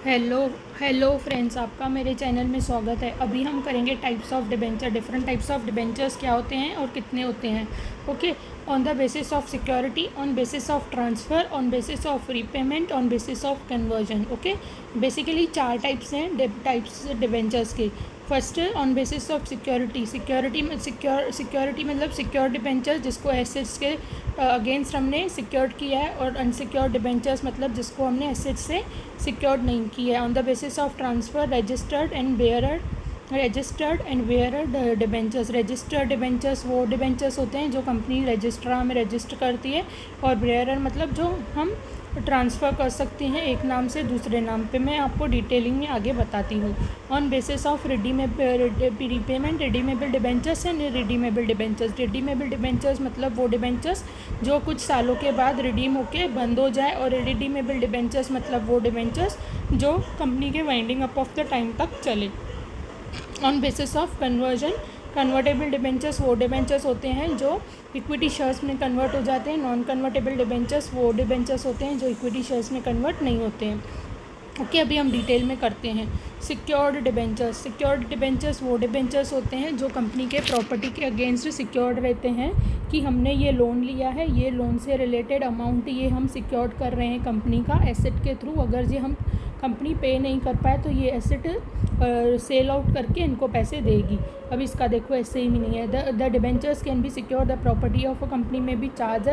Hello hello friends, आपका मेरे channel में स्वागत है। अभी हम करेंगे types of debenture. Different types of debentures क्या होते हैं और कितने होते हैं। Okay, on the basis of security, on basis of transfer, on basis of repayment, on basis of conversion. Okay, basically 4 types हैं टाइप्स डिबेंचर्स के। फर्स्ट है on basis of security. Security मतलब सिक्योर डिबेंचर्स जिसको assets के against हमने secured किया है, और अनसिक्योर्ड डिबेंचर्स मतलब जिसको हमने एसेट्स से सिक्योर्ड नहीं किया है। On the basis of transfer, registered and bearer debentures. Registered debentures वो डिबेंचर्स होते हैं जो कंपनी रजिस्ट्रार में रजिस्टर करती है, और बेयरर मतलब जो हम ट्रांसफ़र कर सकते हैं एक नाम से दूसरे नाम पे। मैं आपको डिटेलिंग में आगे बताती हूँ। On basis of repayment, redeemable debentures and redeemable debentures. Redeemable debentures मतलब वो डिबेंचर्स जो कुछ सालों के बाद रिडीम होके बंद हो जाए, और रिडीमेबल डिबेंचर्स मतलब वो डिबेंचर्स जो कंपनी के winding up of the time तक चले। On basis of conversion, convertible debentures वो डिबेंचर्स होते हैं जो इक्विटी शेयर्स में कन्वर्ट हो जाते हैं। नॉन कन्वर्टेबल डिबेंचर्स वो डिबेंचर्स होते हैं जो इक्विटी शेयर्स में कन्वर्ट नहीं होते हैं। ओके, अभी हम डिटेल में करते हैं। Secured debentures. सिक्योर्ड डिबेंचर्स वो डिबेंचर्स होते हैं जो कंपनी के प्रॉपर्टी के अगेंस्ट सिक्योर्ड रहते हैं, कि हमने ये लोन लिया है, ये लोन से रिलेटेड अमाउंट ये हम सिक्योर्ड कर रहे हैं कंपनी का एसेट के थ्रू। अगर ये हम कंपनी पे नहीं कर पाए तो ये एसेट सेल आउट करके इनको पैसे देगी। अब इसका देखो ऐसे ही नहीं है। The debentures can be secure the property of a company may be charge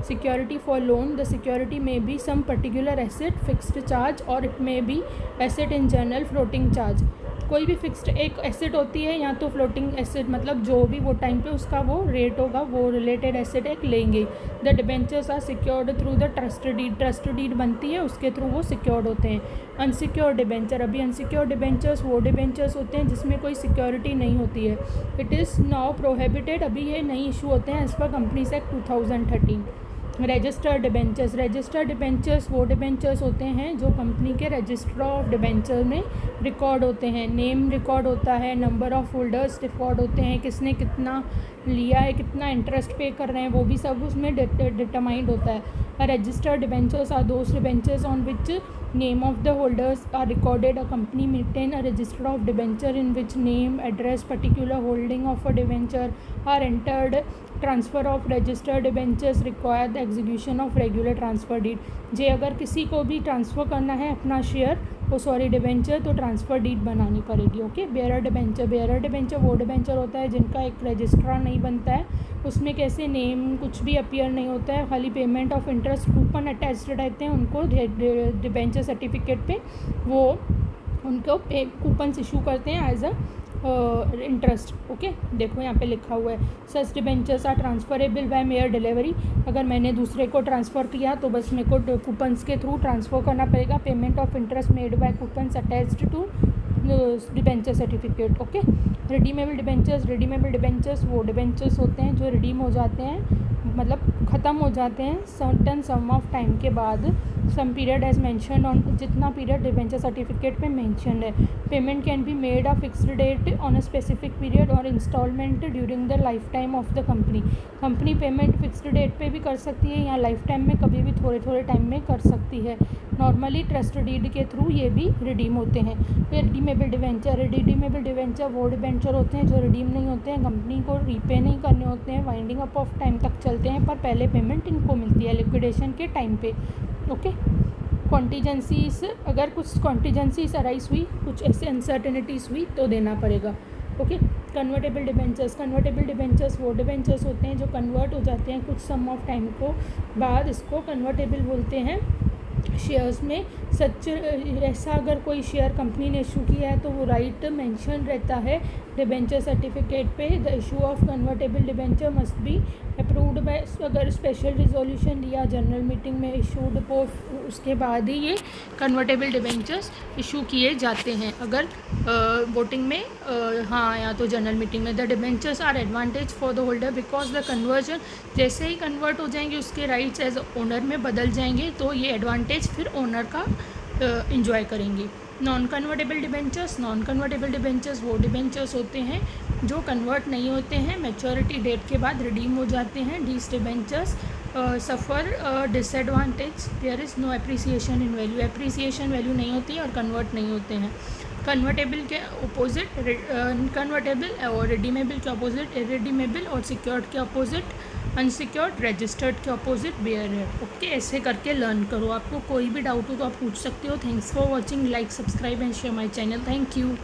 security for loan. The security may be some particular asset fixed charge, और it may be asset in general floating charge. कोई भी fixed एक asset होती है, या तो floating asset मतलब जो भी वो टाइम पे उसका वो रेट होगा, वो रिलेटेड एसेट एक लेंगे। The debentures are secured through the trust deed. Trust deed बनती है, उसके थ्रू वो सिक्योर्ड होते हैं। Unsecure debenture. अभी अनसिक्योर डिबेंचर्स वो डिबेंचर्स होते हैं जिसमें कोई सिक्योरिटी नहीं होती है। It is now prohibited. अभी ये नई इशू होते हैं as per companies act 2013। Registered debentures. Registered debentures वो डिबेंचर्स होते हैं जो कंपनी के रजिस्टर ऑफ डिबेंचर में रिकॉर्ड होते हैं। नेम रिकॉर्ड होता है, नंबर ऑफ होल्डर्स रिकॉर्ड होते हैं, किसने कितना लिया है, कितना इंटरेस्ट पे कर रहे हैं, वो भी सब उसमें डिटरमाइंड होता है। Registered debentures are those debentures on which name of the holders are recorded. A company maintain a register of debenture in which name, address, particular holding of a debenture are entered. Transfer of registered debentures require the execution of regular transfer deed. जे अगर किसी को भी transfer करना है अपना share debenture, तो transfer deed बनानी पड़ेगी। Okay, bearer debenture. Bearer debenture वो डिबेंचर होता है जिनका एक रजिस्ट्रार नहीं बनता है, उसमें कैसे नेम कुछ भी अपीयर नहीं होता है, खाली payment of interest coupon attached रहते हैं। उनको डिबेंचर सर्टिफिकेट पे वो उनको कूपन्स इशू करते हैं एज अ इंटरेस्ट। ओके, देखो यहाँ पे लिखा हुआ है such debentures are transferable by mere delivery. अगर मैंने दूसरे को ट्रांसफ़र किया तो बस मेरे को कूपन्स के थ्रू ट्रांसफ़र करना पड़ेगा। Payment of interest made by coupons attached to debenture certificate. Okay, redeemable debentures. Redeemable debentures वो डिबेंचर्स होते हैं जो रिडीम हो जाते हैं, मतलब ख़त्म हो जाते हैं सर्टन सम ऑफ टाइम के बाद। Some period as mentioned on, जितना पीरियड डिबेंचर सर्टिफिकेट में मैंशनड है। Payment can be made a fixed date on a specific period और instalment during the life time of the company. Company payment fixed date पे भी कर सकती है, या लाइफ टाइम में कभी भी थोड़े थोड़े टाइम में कर सकती है। नॉर्मली ट्रस्ट डीड के थ्रू ये भी रिडीम होते हैं। Redeemable debenture. रिडीमेबल डिबेंचर वो डिबेंचर होते हैं जो रिडीम नहीं होते हैं, कंपनी को रीपे नहीं करने होते हैं, वाइंडिंग अप ऑफ टाइम तक चलते हैं, पर पहले पेमेंट इनको मिलती है लिक्विडेशन के टाइम पे। ओके, कॉन्टीजेंसीज। अगर कुछ कॉन्टीजेंसीज अराइज हुई, कुछ ऐसे अनसर्टेनिटीज़ हुई तो देना पड़ेगा। Okay, convertible debentures. Convertible debentures वो डिबेंचर्स होते हैं जो कन्वर्ट हो जाते हैं कुछ सम ऑफ टाइम को बाद, इसको कन्वर्टेबल बोलते हैं शेयर्स में। सच ऐसा अगर कोई शेयर कंपनी ने इशू किया है तो वो राइट मेंशन रहता है डिबेंचर सर्टिफिकेट पे। The issue of convertible debenture must be approved by, अगर स्पेशल रिजोल्यूशन लिया जनरल मीटिंग में इशूड, उसके बाद ही ये कन्वर्टेबल डिबेंचर्स इशू किए जाते हैं। अगर वोटिंग में हाँ, या तो जनरल मीटिंग में। The debentures are advantage for the holder because the conversion, जैसे ही कन्वर्ट हो जाएंगे उसके राइट्स एज ओनर में बदल जाएंगे, तो ये एडवांटेज फिर ओनर का इंजॉय करेंगे। Non convertible debentures. Non convertible debentures वो डिबेंचर्स होते हैं जो कन्वर्ट नहीं होते हैं, मैच्योरिटी डेट के बाद रिडीम हो जाते हैं। These debentures suffer disadvantage, there is no appreciation in value, appreciation value नहीं होती है और कन्वर्ट नहीं होते हैं। कन्वर्टेबल के अपोजिट इनकन्वर्टेबल, और रिडीमेबल के अपोजिट इरिडीमेबल, और सिक्योर्ड के अपोजिट अनसिक्योर्ड, रजिस्टर्ड के अपोजिट बेयरर। ओके, ऐसे करके लर्न करो। आपको कोई भी डाउट हो तो आप पूछ सकते हो। Thanks for watching, like, subscribe and share my channel. Thank you.